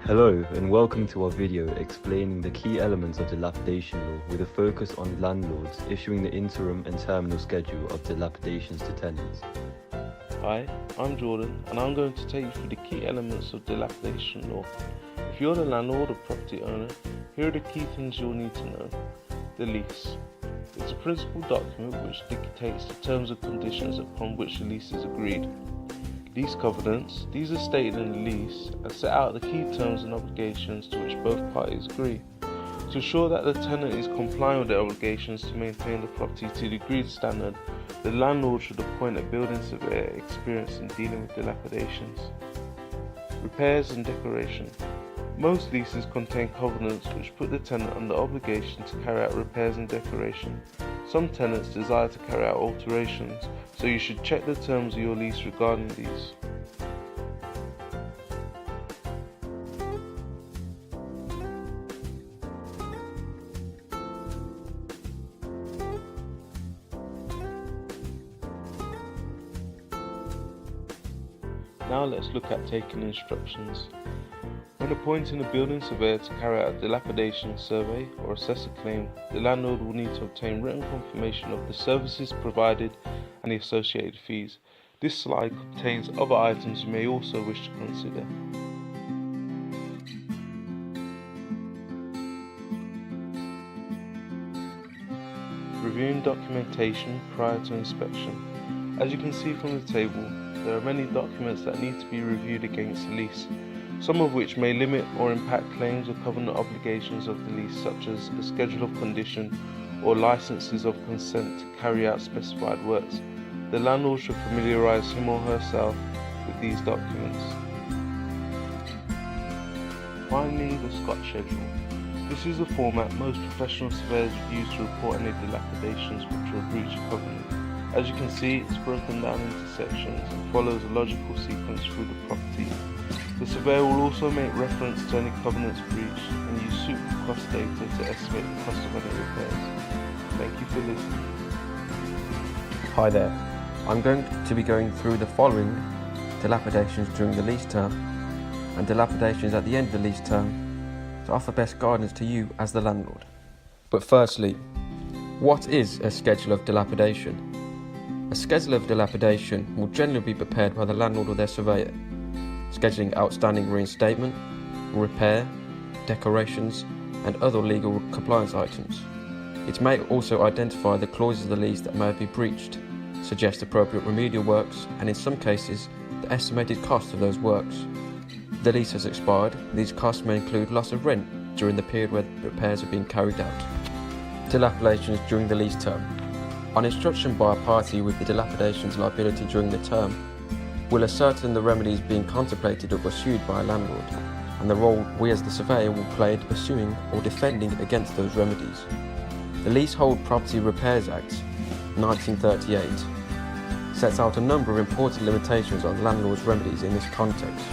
Hello and welcome to our video explaining the key elements of dilapidation law with a focus on landlords issuing the interim and terminal schedule of dilapidations to tenants. Hi, I'm Jordan and I'm going to take you through the key elements of dilapidation law. If you're the landlord or property owner, here are the key things you'll need to know. The lease. It's a principal document which dictates the terms and conditions upon which the lease is agreed. Lease covenants, these are stated in the lease and set out the key terms and obligations to which both parties agree. To ensure that the tenant is complying with their obligations to maintain the property to the agreed standard, the landlord should appoint a building surveyor experienced in dealing with dilapidations. Repairs and decoration. Most leases contain covenants which put the tenant under obligation to carry out repairs and decoration. Some tenants desire to carry out alterations, so you should check the terms of your lease regarding these. Now let's look at taking instructions. When appointing a building surveyor to carry out a dilapidation survey or assess a claim, the landlord will need to obtain written confirmation of the services provided and the associated fees. This slide contains other items you may also wish to consider. Reviewing documentation prior to inspection. As you can see from the table, there are many documents that need to be reviewed against the lease, some of which may limit or impact claims or covenant obligations of the lease, such as a schedule of condition or licenses of consent to carry out specified works. The landlord should familiarise him or herself with these documents. Finding the Scott schedule. This is a format most professional surveyors use to report any dilapidations which are a breach of covenant. As you can see, it's broken down into sections and follows a logical sequence through the property. The surveyor will also make reference to any covenants breached and use suitable cost data to estimate the cost of any repairs. Thank you for listening. Hi there, I'm going to be going through the following dilapidations during the lease term and dilapidations at the end of the lease term to offer best guidance to you as the landlord. But firstly, what is a schedule of dilapidation? A schedule of dilapidation will generally be prepared by the landlord or their surveyor, scheduling outstanding reinstatement, repair, decorations and other legal compliance items. It may also identify the clauses of the lease that may be breached, suggest appropriate remedial works and in some cases the estimated cost of those works. If the lease has expired, these costs may include loss of rent during the period where repairs are being carried out. Dilapidations during the lease term. On instruction by a party with the dilapidations liability during the term, will ascertain the remedies being contemplated or pursued by a landlord, and the role we as the surveyor will play in pursuing or defending against those remedies. The Leasehold Property Repairs Act 1938 sets out a number of important limitations on landlord's remedies in this context.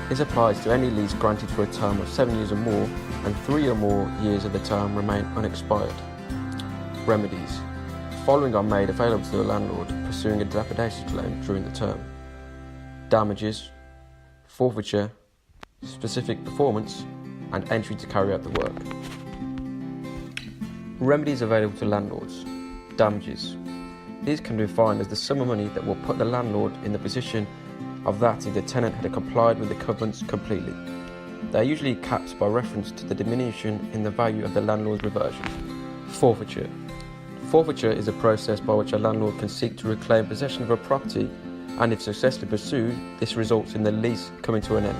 This applies to any lease granted for a term of 7 years or more and 3 or more years of the term remain unexpired. Remedies. Following are made available to the landlord pursuing a dilapidation claim during the term: damages, forfeiture, specific performance, and entry to carry out the work. Remedies available to landlords. Damages. These can be defined as the sum of money that will put the landlord in the position of that if the tenant had complied with the covenants completely. They are usually capped by reference to the diminution in the value of the landlord's reversion. Forfeiture. Forfeiture is a process by which a landlord can seek to reclaim possession of a property, and if successfully pursued, this results in the lease coming to an end.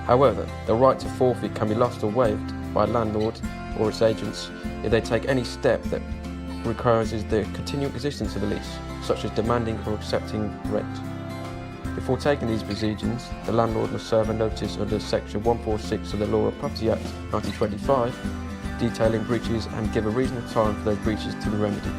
However, the right to forfeit can be lost or waived by a landlord or its agents if they take any step that requires the continued existence of the lease, such as demanding or accepting rent. Before taking these proceedings, the landlord must serve a notice under Section 146 of the Law of Property Act 1925, detailing breaches and give a reasonable time for those breaches to be remedied.